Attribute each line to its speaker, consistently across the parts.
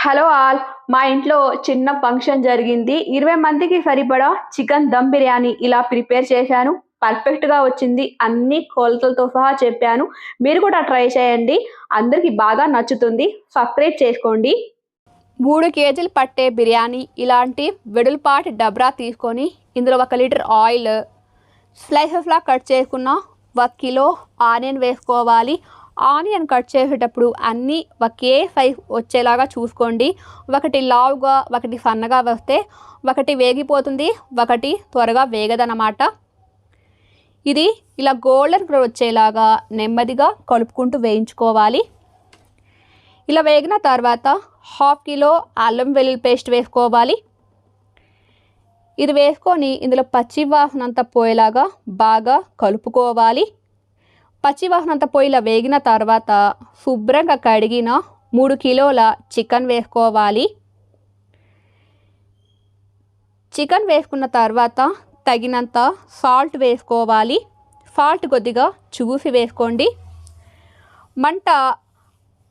Speaker 1: Hello all. మా ఇంట్లో చిన్న ఫంక్షన్ జరిగింది. 20 మందికి సరిపడా చికెన్ దమ్ బిర్యానీ ఇలా ప్రిపేర్ చేశాను. పర్ఫెక్ట్‌గా వచ్చింది. అన్ని కొలతలతో సహా చెప్పాను. మీరు కూడా ట్రై చేయండి. అందరికి బాగా నచ్చుతుంది. సబ్స్క్రైబ్ చేసుకోండి. 3 కేజీలు పట్టే బిర్యానీ ఇలాంటి వెడల్పాటి డబ్రా తీసుకొని ఇందులో 1 లీటర్ ఆయిల్, స్లైసెస్‌లా కట్ చేసుకున్న 1 కిలో ఆనియన్ వేసుకోవాలి. ఆనియన్ కట్ చేసేటప్పుడు అన్నీ ఒకే సైజ్ వచ్చేలాగా చూసుకోండి. ఒకటి లావుగా, ఒకటి సన్నగా వస్తే ఒకటి వేగిపోతుంది, ఒకటి త్వరగా వేగదనమాట. ఇది ఇలా గోల్డెన్ కలర్ వచ్చేలాగా నెమ్మదిగా కలుపుకుంటూ వేయించుకోవాలి. ఇలా వేగిన తర్వాత 1/2 కిలో అల్లం వెల్లుల్లి పేస్ట్ వేసుకోవాలి. ఇది వేసుకొని ఇందులో పచ్చి వాసన అంతా పోయేలాగా బాగా కలుపుకోవాలి. పచ్చి వాసన అంతా పోయి ఇలా వేగిన తర్వాత శుభ్రంగా కడిగిన 3 కిలోల చికెన్ వేసుకోవాలి. చికెన్ వేసుకున్న తర్వాత తగినంత సాల్ట్ వేసుకోవాలి. సాల్ట్ కొద్దిగా చూసి వేసుకోండి. మంట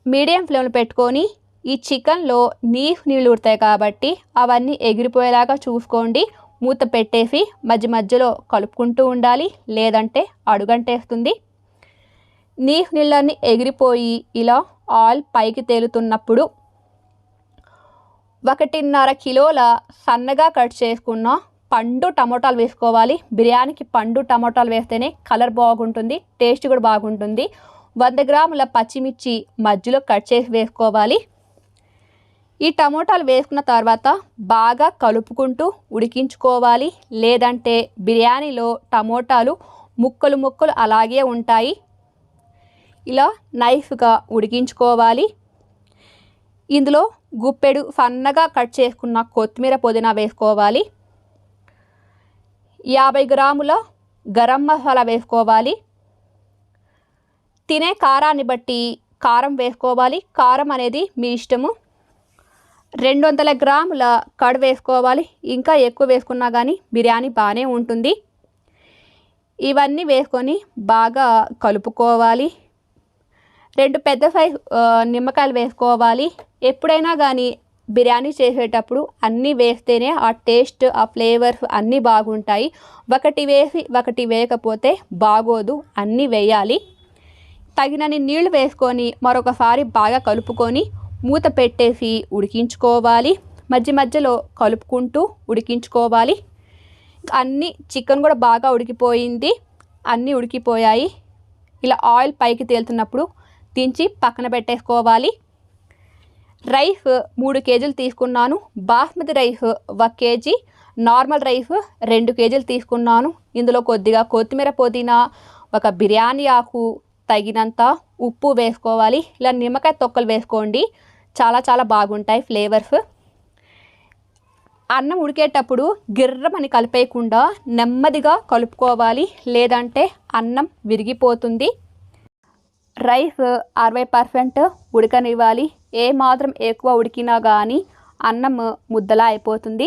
Speaker 1: మీడియం ఫ్లేమ్లో పెట్టుకొని ఈ చికెన్లో నీళ్ళు ఉడతాయి కాబట్టి అవన్నీ ఎగిరిపోయేలాగా చూసుకోండి. మూత పెట్టేసి మధ్య మధ్యలో కలుపుకుంటూ ఉండాలి, లేదంటే అడుగంటేస్తుంది. నీళ్ళన్నీ ఎగిరిపోయి ఇలా ఆయిల్ పైకి తేలుతున్నప్పుడు 1.5 కిలోల సన్నగా కట్ చేసుకున్న పండు టమోటాలు వేసుకోవాలి. బిర్యానీకి పండు టమోటాలు వేస్తేనే కలర్ బాగుంటుంది, టేస్ట్ కూడా బాగుంటుంది. 100 గ్రాముల పచ్చిమిర్చి మధ్యలో కట్ చేసి వేసుకోవాలి. ఈ టమోటాలు వేసుకున్న తర్వాత బాగా కలుపుకుంటూ ఉడికించుకోవాలి, లేదంటే బిర్యానీలో టమోటాలు ముక్కలు అలాగే ఉంటాయి. ఇలా నైఫ్గా ఉడికించుకోవాలి. ఇందులో గుప్పెడు సన్నగా కట్ చేసుకున్న కొత్తిమీర, పుదీనా వేసుకోవాలి. 50 గ్రాముల గరం మసాలా వేసుకోవాలి. తినే కారాన్ని బట్టి కారం వేసుకోవాలి. కారం అనేది మీ ఇష్టము. 200 గ్రాముల కర్డ్ వేసుకోవాలి. ఇంకా ఎక్కువ వేసుకున్నా కానీ బిర్యానీ బాగానే ఉంటుంది. ఇవన్నీ వేసుకొని బాగా కలుపుకోవాలి. 2 పెద్ద సైజు నిమ్మకాయలు వేసుకోవాలి. ఎప్పుడైనా కానీ బిర్యానీ చేసేటప్పుడు అన్నీ వేస్తేనే ఆ టేస్ట్, ఆ ఫ్లేవర్స్ అన్నీ బాగుంటాయి. ఒకటి వేసి ఒకటి వేయకపోతే బాగోదు, అన్నీ వేయాలి. తగినన్ని నీళ్లు వేసుకొని మరొకసారి బాగా కలుపుకొని మూత పెట్టేసి ఉడికించుకోవాలి. మధ్య మధ్యలో కలుపుకుంటూ ఉడికించుకోవాలి. అన్నీ చికెన్ కూడా బాగా ఉడికిపోయింది, అన్నీ ఉడికిపోయాయి. ఇలా ఆయిల్ పైకి తేలుతున్నప్పుడు దించి పక్కన పెట్టేసుకోవాలి. రైస్ 3 కేజీలు తీసుకున్నాను. Basmati rice 1 KG, normal rice 2 కేజీలు తీసుకున్నాను. ఇందులో కొద్దిగా కొత్తిమీర, పుదీనా, 1 బిర్యానీ ఆకు, తగినంత ఉప్పు వేసుకోవాలి. ఇలా నిమ్మకాయ తొక్కలు వేసుకోండి, చాలా బాగుంటాయి ఫ్లేవర్స్. అన్నం ఉడికేటప్పుడు గిర్రమని కలిపేయకుండా నెమ్మదిగా కలుపుకోవాలి, లేదంటే అన్నం విరిగిపోతుంది. రైస్ 60% ఉడకనివ్వాలి. మాత్రం ఎక్కువ ఉడికినా కానీ అన్నం ముద్దలా అయిపోతుంది.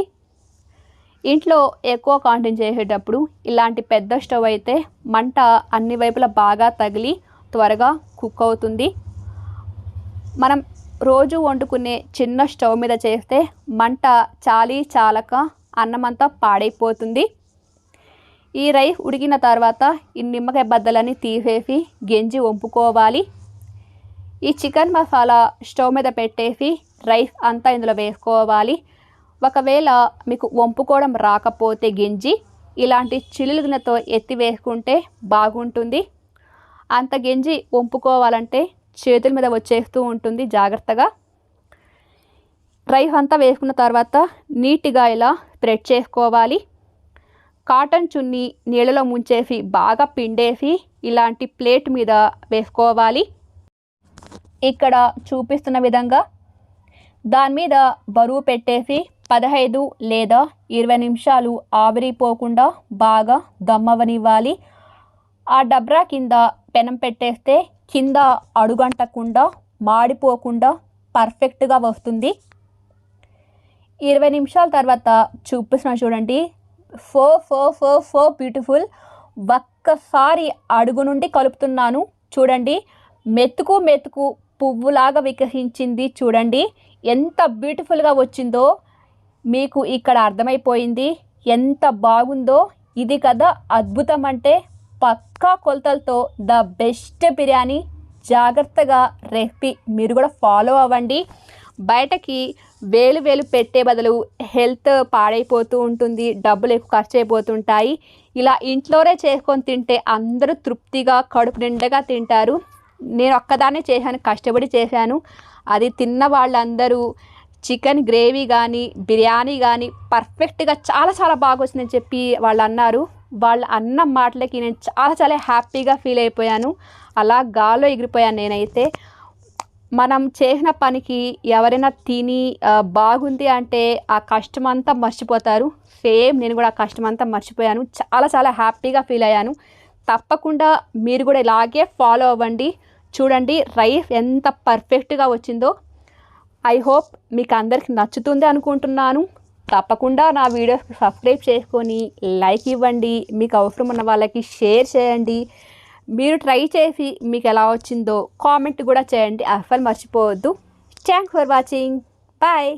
Speaker 1: ఇంట్లో ఎక్కువ క్వాంటిటీ చేసేటప్పుడు ఇలాంటి పెద్ద స్టవ్ అయితే మంట అన్ని వైపులా బాగా తగిలి త్వరగా కుక్ అవుతుంది. మనం రోజు వండుకునే చిన్న స్టవ్ మీద చేస్తే మంట చాలక అన్నమంతా పాడైపోతుంది. ఈ రైస్ ఉడికిన తర్వాత ఈ నిమ్మకాయ బద్దలని తీసేసి గెంజి వంపుకోవాలి. ఈ చికెన్ మసాలా స్టవ్ మీద పెట్టేసి రైస్ అంతా ఇందులో వేసుకోవాలి. ఒకవేళ మీకు వంపుకోవడం రాకపోతే గెంజి ఇలాంటి చిల్లులు గిన్నెతో ఎత్తి వేసుకుంటే బాగుంటుంది. అంత గెంజి వంపుకోవాలంటే చేతుల మీద వచ్చేస్తూ ఉంటుంది, జాగ్రత్తగా. రైస్ అంతా వేసుకున్న తర్వాత నీట్గా ఇలా స్ప్రెడ్ చేసుకోవాలి. కాటన్ చున్నీ నీళ్ళలో ముంచేసి బాగా పిండేసి ఇలాంటి ప్లేట్ మీద వేసుకోవాలి. ఇక్కడ చూపిస్తున్న విధంగా దాని మీద బరువు పెట్టేసి 15 లేదా 20 నిమిషాలు ఆవిరిపోకుండా బాగా దమ్మవనివ్వాలి. ఆ డబ్రా కింద పెనం పెట్టేస్తే కింద అడుగంటకుండా, మాడిపోకుండా పర్ఫెక్ట్గా వస్తుంది. 20 నిమిషాల తర్వాత చూపిస్తున్నా చూడండి, సో బ్యూటిఫుల్. ఒక్కసారి అడుగు నుండి కలుపుతున్నాను చూడండి, మెతుకు పువ్వులాగా వికసించింది చూడండి. ఎంత బ్యూటిఫుల్గా వచ్చిందో మీకు ఇక్కడ అర్థమైపోయింది. ఎంత బాగుందో. ఇది కదా అద్భుతం అంటే. పక్కా కొలతలతో ద బెస్ట్ బిర్యానీ. జాగ్రత్తగా రెసిపీ మీరు కూడా ఫాలో అవ్వండి. బయటకి వేలు పెట్టే బదులు హెల్త్ పాడైపోతూ ఉంటుంది, డబ్బులు ఎక్కువ ఖర్చు అయిపోతుంటాయి. ఇలా ఇంట్లోనే చేసుకొని తింటే అందరూ తృప్తిగా కడుపు నిండగా తింటారు. నేను ఒక్కదాన్నే చేశాను, కష్టపడి చేశాను. అది తిన్న వాళ్ళందరూ చికెన్ గ్రేవీ కానీ బిర్యానీ కానీ పర్ఫెక్ట్గా చాలా బాగా వచ్చిందని చెప్పి వాళ్ళు అన్నారు. వాళ్ళ అన్న మాటలకి నేను చాలా హ్యాపీగా ఫీల్ అయిపోయాను. అలా గాల్లో ఎగిరిపోయాను నేనైతే. మనం చేసిన పనికి ఎవరైనా తిని బాగుంది అంటే ఆ కష్టం అంతా మర్చిపోతారు. సేమ్ నేను కూడా ఆ కష్టం అంతా మర్చిపోయాను. చాలా హ్యాపీగా ఫీల్ అయ్యాను. తప్పకుండా మీరు కూడా ఇలాగే ఫాలో అవ్వండి. చూడండి రైస్ ఎంత పర్ఫెక్ట్గా వచ్చిందో. ఐ హోప్ మీకు అందరికి నచ్చుతుంది అనుకుంటున్నాను. తప్పకుండా నా వీడియోస్కి సబ్స్క్రైబ్ చేసుకొని లైక్ ఇవ్వండి. మీకు అవసరం ఉన్న వాళ్ళకి షేర్ చేయండి. మీరు ట్రై చేసి మీకు ఎలా వచ్చిందో కామెంట్ కూడా చేయండి. అస్సలు మర్చిపోవద్దు. Thanks for watching. బాయ్.